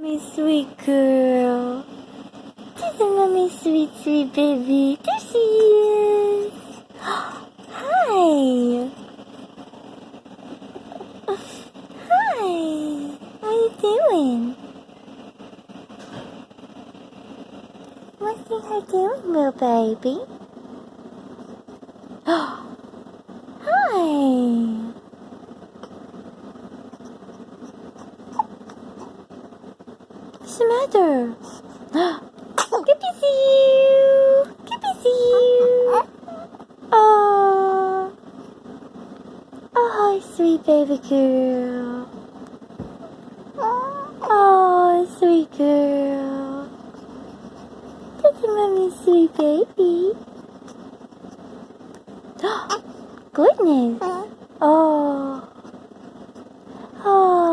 Mommy, sweet girl. This is Mommy, sweet, sweet baby. There she is. Hi. Hi. How you doing? What's her doing, little baby? Hi. What's the matter? Good to see you. Good to see you. Oh. Oh, sweet baby girl. Oh, sweet girl. That's Mommy's sweet baby. Goodness. Oh. Oh.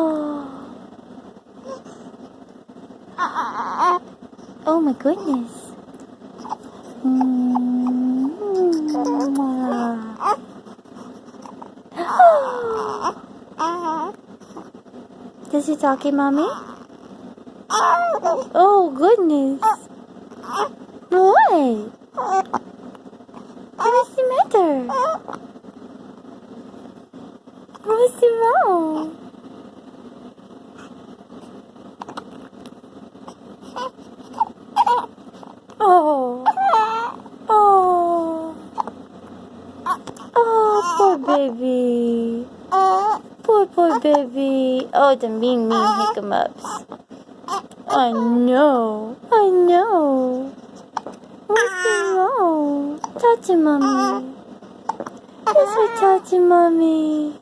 Oh my goodness. Does he talk, Mommy? Oh goodness. What? What's the matter? What's wrong? Oh. Oh. Oh, poor baby. Poor baby. Oh, the mean hiccups. I know. What's wrong? Touch him, Mommy. Yes, we touch him, Mommy.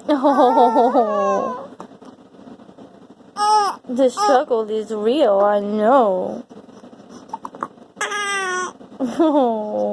Oh. The struggle is real, I know. Oh.